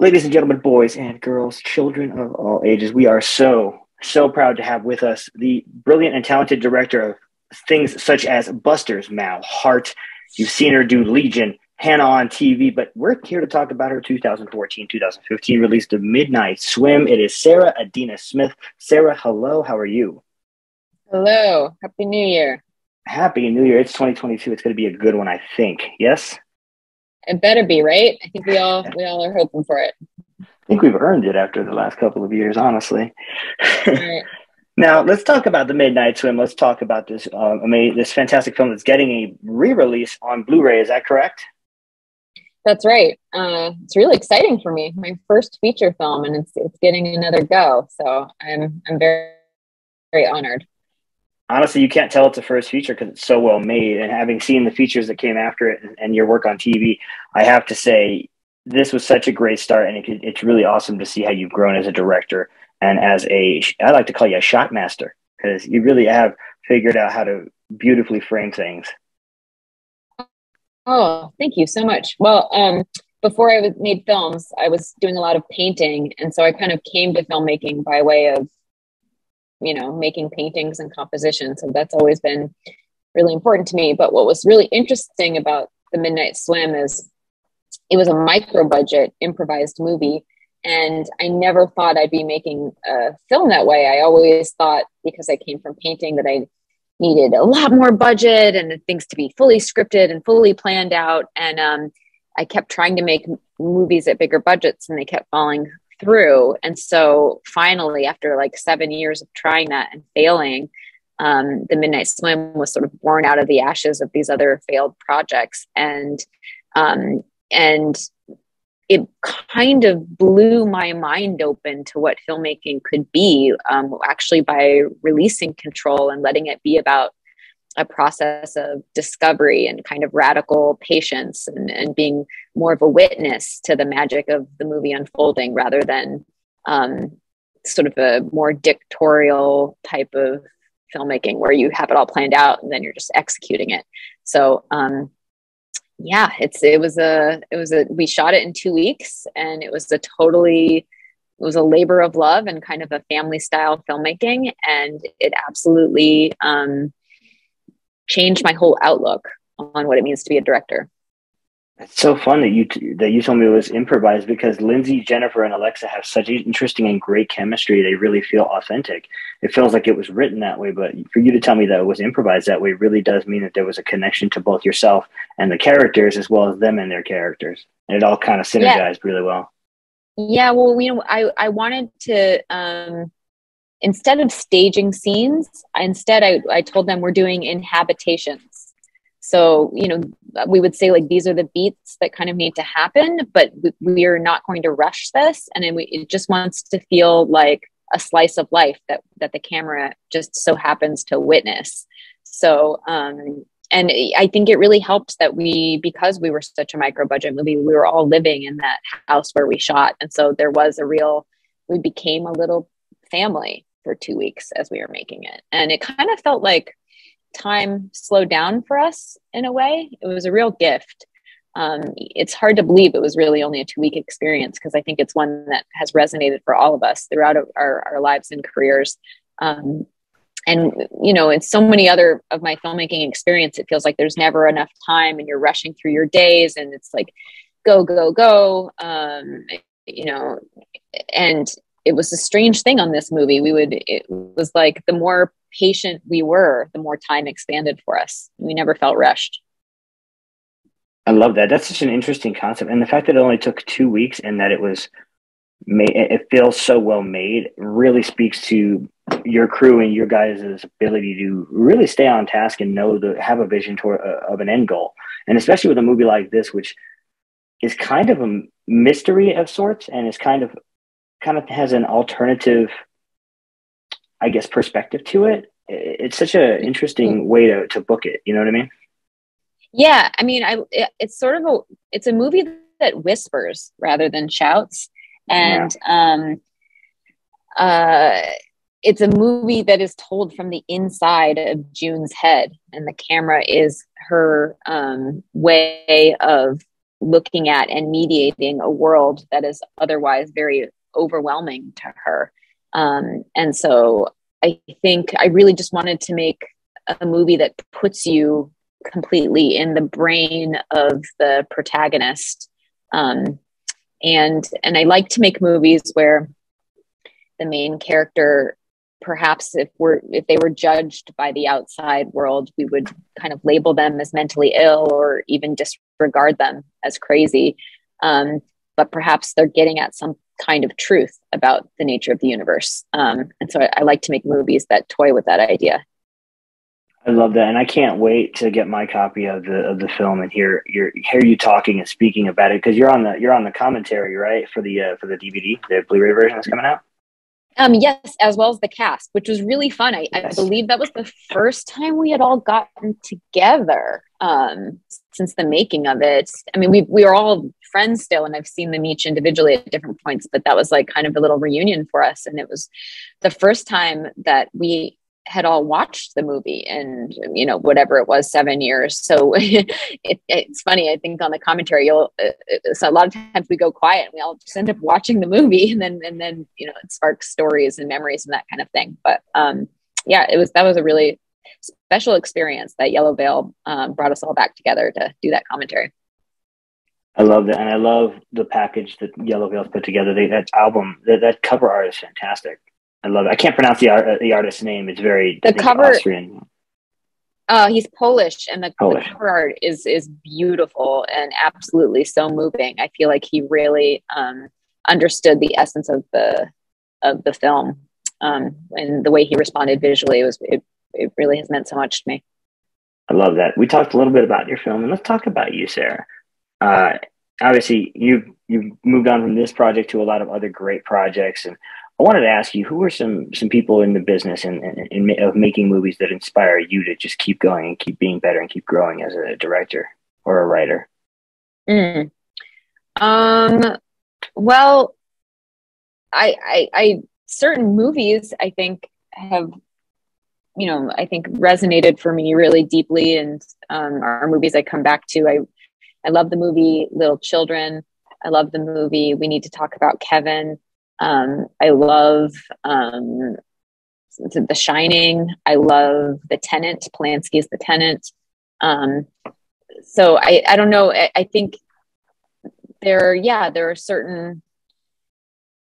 Ladies and gentlemen, boys and girls, children of all ages, we are so proud to have with us the brilliant and talented director of things such as Buster's Mal, Heart. You've seen her do Legion, Hannah on TV, but we're here to talk about her 2014-2015 release, The Midnight Swim. It is Sarah Adina-Smith. Sarah, hello. How are you? Hello. Happy New Year. Happy New Year. It's 2022. It's going to be a good one, I think. Yes? It better be, right? I think we all are hoping for it. I think we've earned it after the last couple of years, honestly. Right. Now, let's talk about The Midnight Swim. Let's talk about this this fantastic film that's getting a re-release on Blu-ray. Is that correct? That's right. It's really exciting for me. My first feature film, and it's getting another go. So I'm very, very honored. Honestly, you can't tell it's a first feature because it's so well made. And having seen the features that came after it and your work on TV, I have to say this was such a great start. And it's really awesome to see how you've grown as a director and as I like to call you a shot master, because you really have figured out how to beautifully frame things. Oh, thank you so much. Well, before made films, I was doing a lot of painting. And so I kind of came to filmmaking by way of making paintings and composition. So that's always been really important to me. But what was really interesting about The Midnight Swim is it was a micro budget improvised movie. And I never thought I'd be making a film that way. I always thought, because I came from painting, that I needed a lot more budget and things to be fully scripted and fully planned out. And I kept trying to make movies at bigger budgets and they kept falling through. And so finally, after like 7 years of trying that and failing, The Midnight Swim was sort of born out of the ashes of these other failed projects. And it kind of blew my mind open to what filmmaking could be, actually by releasing control and letting it be about a process of discovery and kind of radical patience and being more of a witness to the magic of the movie unfolding rather than sort of a more dictatorial type of filmmaking where you have it all planned out and then you're just executing it. So yeah, we shot it in 2 weeks and it was a labor of love and kind of a family style filmmaking. And it absolutely changed my whole outlook on what it means to be a director. It's so fun that you told me it was improvised, because Lindsay, Jennifer, and Alexa have such interesting and great chemistry. They really feel authentic. It feels like it was written that way, but for you to tell me that it was improvised that way really does mean that there was a connection to both yourself and the characters, as well as them and their characters. And it all kind of synergized really well. Yeah, well, I wanted to, instead of staging scenes, I told them we're doing inhabitations. So, we would say like, these are the beats that kind of need to happen, but we are not going to rush this. And it just wants to feel like a slice of life that the camera just so happens to witness. So, and I think it really helped that because we were such a micro budget movie, we were all living in that house where we shot. And so we became a little family for 2 weeks as we were making it. And it kind of felt like time slowed down for us in a way. It was a real gift. It's hard to believe it was really only a 2-week experience, because I think it's one that has resonated for all of us throughout our lives and careers. And in so many other of my filmmaking experience, it feels like there's never enough time and you're rushing through your days and it's like, go, go, go. And it was a strange thing on this movie. It was like the more patient we were, the more time expanded for us. We never felt rushed. I love that. That's such an interesting concept. And the fact that it only took 2 weeks and that it was made, it feels so well made, really speaks to your crew and your guys' ability to really stay on task and have a vision of an end goal. And especially with a movie like this, which is kind of a mystery of sorts and is kind of has an alternative, I guess, perspective to it. It's such an interesting way to book it. You know what I mean? Yeah. I mean, it's a movie that whispers rather than shouts. And, it's a movie that is told from the inside of June's head, and the camera is her way of looking at and mediating a world that is otherwise very overwhelming to her. And so I think I really just wanted to make a movie that puts you completely in the brain of the protagonist. And I like to make movies where the main character, perhaps if they were judged by the outside world, we would kind of label them as mentally ill or even disregard them as crazy. But perhaps they're getting at some kind of truth about the nature of the universe. And so I like to make movies that toy with that idea. I love that, and I can't wait to get my copy of the film and hear you talking and speaking about it, because you're on the commentary, right, for the DVD, the Blu-ray version that's coming out. Yes, as well as the cast, which was really fun. I believe that was the first time we had all gotten together since the making of it. I mean, we were all friends still, and I've seen them each individually at different points, but that was like kind of a little reunion for us. And it was the first time that we had all watched the movie in, whatever it was, 7 years. So it's funny. I think on the commentary, so a lot of times we go quiet and we all just end up watching the movie, and then it sparks stories and memories and that kind of thing. But yeah, that was a really special experience that Yellow Veil brought us all back together to do that commentary. I love that, and I love the package that Yellow Veil's put together. That album, that cover art is fantastic. I love it. I can't pronounce the artist's name. It's very Austrian. He's Polish, and the cover art is beautiful and absolutely so moving. I feel like he really understood the essence of the film, and the way he responded visually it really has meant so much to me. I love that. We talked a little bit about your film, and let's talk about you, Sarah. Obviously, you've moved on from this project to a lot of other great projects, and I wanted to ask you, who are some people in the business of making movies that inspire you to just keep going and keep being better and keep growing as a director or a writer? Well, I certain movies I think have, I think resonated for me really deeply, and are movies I come back to. I love the movie Little Children. I love the movie We Need to Talk About Kevin. I love The Shining. I love The Tenant. Polanski's The Tenant. So I don't know. I think there are certain.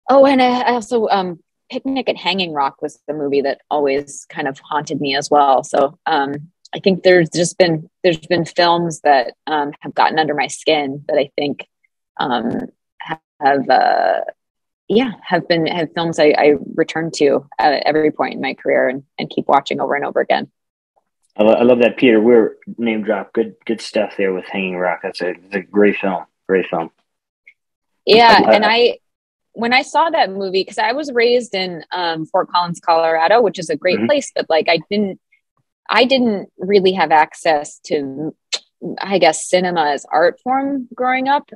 Oh, and I also Picnic at Hanging Rock was the movie that always kind of haunted me as well. So I think there's been films that have gotten under my skin that I think have films I return to at every point in my career and keep watching over and over again. I love that, Peter. We're name drop. Good stuff there with Hanging Rock. It's a great film. Great film. Yeah, and when I saw that movie, because I was raised in Fort Collins, Colorado, which is a great place, but like I didn't really have access to, I guess, cinema as art form growing up.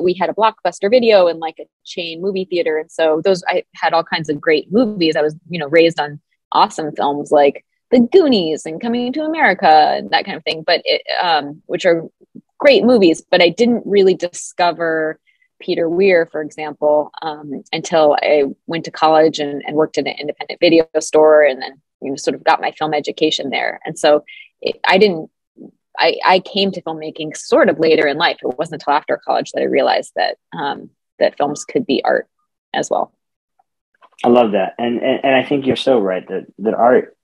We had a Blockbuster Video and like a chain movie theater. And so I had all kinds of great movies. I was, raised on awesome films like The Goonies and Coming to America and that kind of thing, but which are great movies, but I didn't really discover Peter Weir, for example, until I went to college and worked in an independent video store, and then sort of got my film education there. And so I came to filmmaking sort of later in life. It wasn't until after college that I realized that that films could be art as well. I love that, and I think you're so right that art.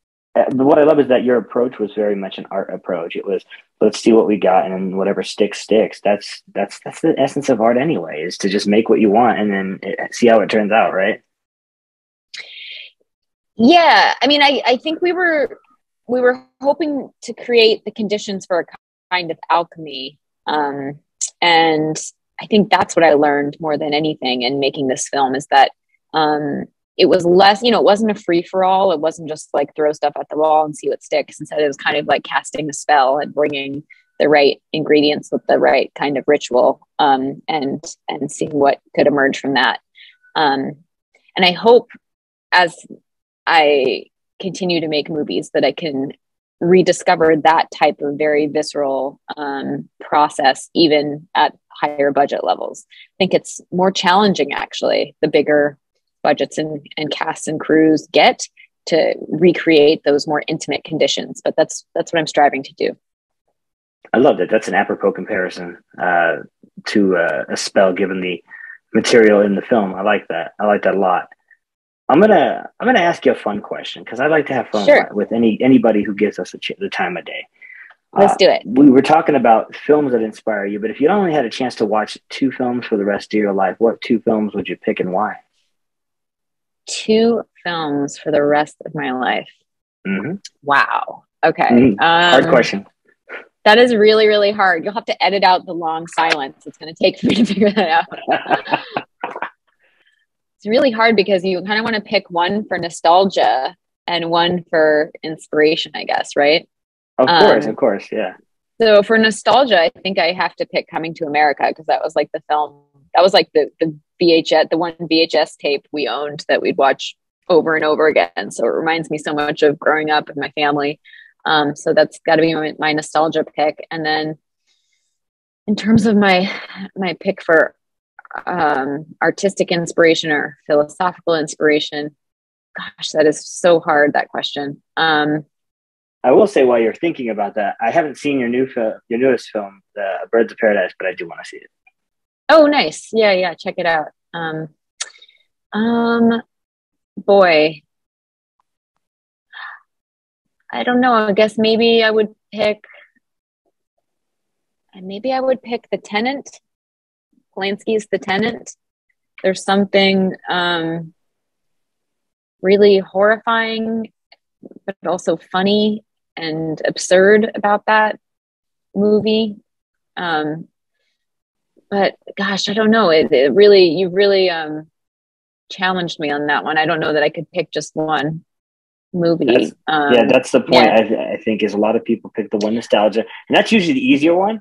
What I love is that your approach was very much an art approach. It was, let's see what we got, and then whatever sticks. That's the essence of art anyway, is to just make what you want and then see how it turns out, right? Yeah, I mean, I think we were hoping to create the conditions for a kind of alchemy, and I think that's what I learned more than anything in making this film, is that it was less, it wasn't a free for all. It wasn't just like throw stuff at the wall and see what sticks. Instead, it was kind of like casting a spell and bringing the right ingredients with the right kind of ritual, and seeing what could emerge from that. And I hope, as I continue to make movies, that I can rediscover that type of very visceral process, even at higher budget levels. I think it's more challenging, actually, the bigger budgets and casts and crews get to recreate those more intimate conditions. But that's what I'm striving to do. I love that. That's an apropos comparison to a spell, given the material in the film. I like that. I like that a lot. I'm gonna ask you a fun question, because I like to have fun with anybody who gives us the time of day. Let's do it. We were talking about films that inspire you, but if you only had a chance to watch 2 films for the rest of your life, what 2 films would you pick and why? 2 films for the rest of my life. Mm-hmm. Wow. Okay. Mm-hmm. Hard question. That is really, really hard. You'll have to edit out the long silence it's going to take for me to figure that out. It's really hard because you kind of want to pick one for nostalgia and one for inspiration, I guess, right? Of course, yeah. So for nostalgia, I think I have to pick Coming to America, because that was like the film, that was like the VHS, the one VHS tape we owned that we'd watch over and over again. So it reminds me so much of growing up with my family. So that's got to be my nostalgia pick. And then in terms of my pick for artistic inspiration or philosophical inspiration, gosh, that is so hard, that question. I will say, while you're thinking about that, I haven't seen your newest film, Birds of Paradise, but I do want to see it. Oh, nice. Yeah. Check it out. Boy, I don't know. I guess maybe I would pick The Tenant. Polanski's The Tenant. There's something really horrifying, but also funny and absurd about that movie. But gosh, I don't know. You really challenged me on that one. I don't know that I could pick just one movie. That's the point. Yeah. I think is a lot of people pick the one nostalgia, and that's usually the easier one.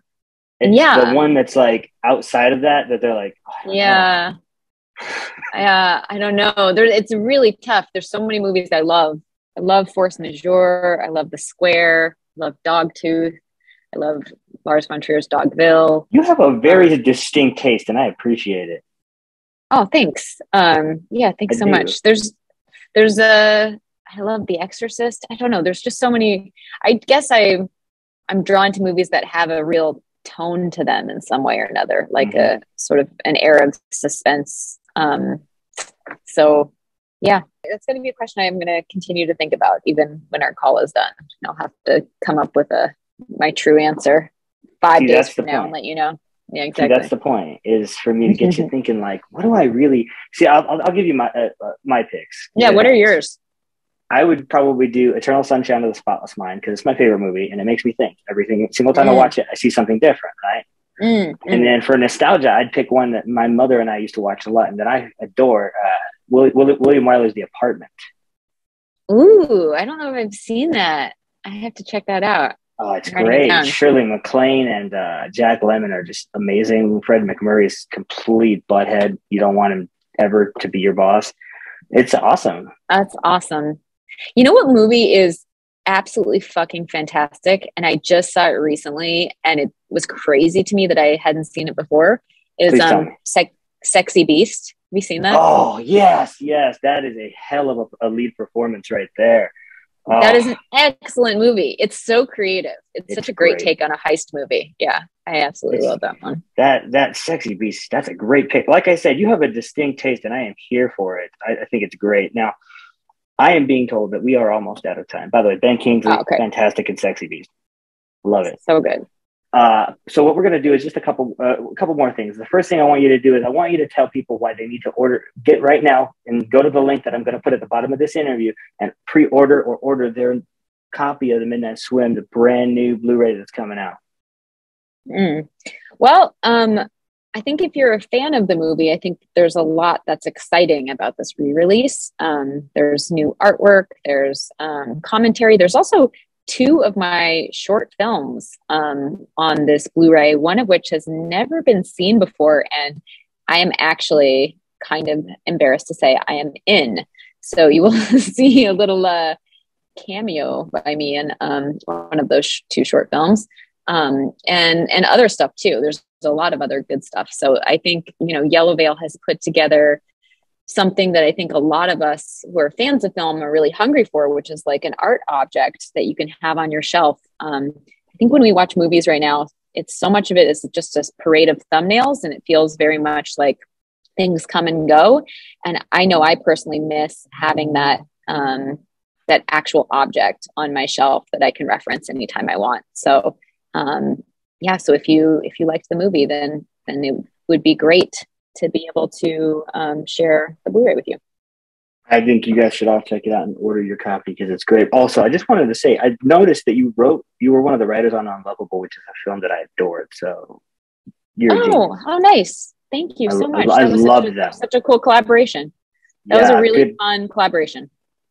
It's the one that's like outside of that they're like, I don't know. It's really tough. There's so many movies I love. I love Force Majeure. I love The Square. I love Dogtooth. I love Lars von Trier's Dogville. You have a very distinct taste, and I appreciate it. Oh, thanks. Thanks so much. There's I love The Exorcist. I don't know. There's just so many. I guess I'm drawn to movies that have a real tone to them in some way or another, like a sort of an air of suspense. So yeah, that's going to be a question I'm going to continue to think about even when our call is done. I'll have to come up with my true answer 5 days from now and let you know. Yeah, exactly. See, that's the point, is for me to get you thinking, like, what do I really see? I'll give you my picks. Yeah. What are yours? I would probably do Eternal Sunshine of the Spotless Mind, because it's my favorite movie and it makes me think. Every single time I watch it, I see something different, right? And then for nostalgia, I'd pick one that my mother and I used to watch a lot and that I adore, William Wyler's The Apartment. Ooh, I don't know if I've seen that. I have to check that out. Oh, it's great. Shirley MacLaine and Jack Lemmon are just amazing. Fred McMurray's complete butthead. You don't want him ever to be your boss. It's awesome. That's awesome. You know what movie is absolutely fucking fantastic? And I just saw it recently and it was crazy to me that I hadn't seen it before. Is Sexy Beast. Have you seen that? Oh, yes. That is a hell of a lead performance right there. Oh. That is an excellent movie. It's so creative. It's such a great take on a heist movie. Yeah, I absolutely love that one. That Sexy Beast, that's a great pick. Like I said, you have a distinct taste and I am here for it. I think it's great. Now, I am being told that we are almost out of time. By the way, Ben Kingsley, fantastic in Sexy Beast. Love it. So good. So what we're going to do is just a couple more things. The first thing I want you to do is I want you to tell people why they need to get right now and go to the link that I'm going to put at the bottom of this interview and pre-order or order their copy of The Midnight Swim, the brand new Blu-ray that's coming out. Well, I think if you're a fan of the movie, I think there's a lot that's exciting about this re-release. There's new artwork, there's commentary. There's also 2 of my short films on this Blu-ray, one of which has never been seen before. And I am actually kind of embarrassed to say I am in. So you will see a little cameo by me in one of those 2 short films and other stuff too. There's a lot of other good stuff. So I think, Yellow Veil has put together something that I think a lot of us who are fans of film are really hungry for, which is like an art object that you can have on your shelf. I think when we watch movies right now, it's so much of it is just a parade of thumbnails, and it feels very much like things come and go. And I know I personally miss having that actual object on my shelf that I can reference anytime I want. So so if you liked the movie, then it would be great to be able to share the Blu-ray with you. I think you guys should all check it out and order your copy because it's great. Also, I just wanted to say, I noticed that you were one of the writers on Unlovable, which is a film that I adored. So you're a genius. Oh, nice. Thank you so much. I love that. Such a cool collaboration. That was a really fun collaboration.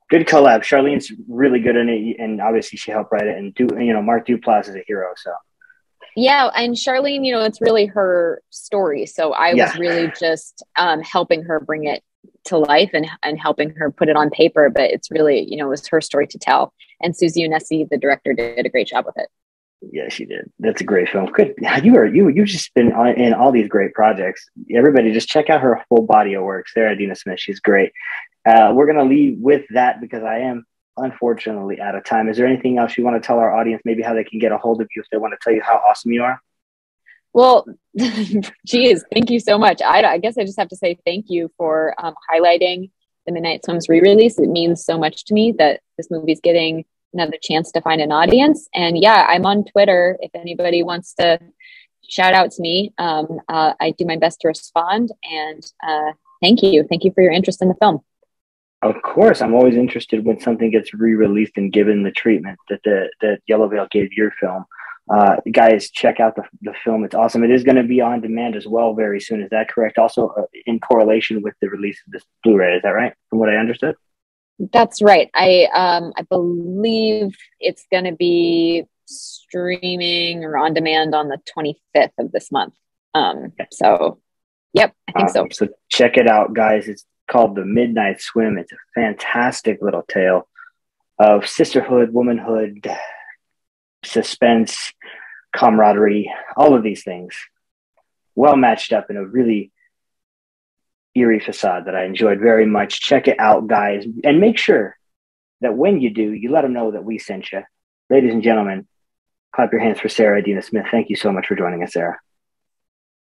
Good collab. Charlene's really good in it, and obviously she helped write it. And Mark Duplass is a hero. So yeah, and Charlene, it's really her story. So I was really just helping her bring it to life and helping her put it on paper. But it's really, it was her story to tell. And Susie Unessi, the director, did a great job with it. Yeah, she did. That's a great film. Good. You've just been in all these great projects. Everybody just check out her full body of work. Sarah Adina-Smith. She's great. We're going to leave with that because I am unfortunately out of time. Is there anything else you want to tell our audience, maybe how they can get a hold of you if they want to tell you how awesome you are? Well, geez, thank you so much. I guess I just have to say thank you for highlighting the Midnight Swims re-release. It means so much to me that this movie's getting another chance to find an audience. And yeah, I'm on Twitter. If anybody wants to shout out to me, I do my best to respond. And thank you. Thank you for your interest in the film. Of course, I'm always interested when something gets re-released and given the treatment that Yellow Veil gave your film. Guys, check out the film. It's awesome. It is going to be on demand as well very soon. Is that correct? Also, in correlation with the release of this Blu-ray. Is that right? From what I understood? That's right. I believe it's going to be streaming or on demand on the 25th of this month. So, yep, I think so. So check it out, guys. It's called The Midnight Swim. It's a fantastic little tale of sisterhood, womanhood, suspense, camaraderie, all of these things well matched up in a really eerie facade that I enjoyed very much. Check it out, guys, and make sure that when you do, you let them know that we sent you. Ladies and gentlemen, clap your hands for Sarah Adina-Smith. Thank you so much for joining us, Sarah.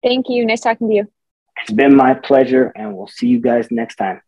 Thank you. Nice talking to you. It's been my pleasure, and we'll see you guys next time.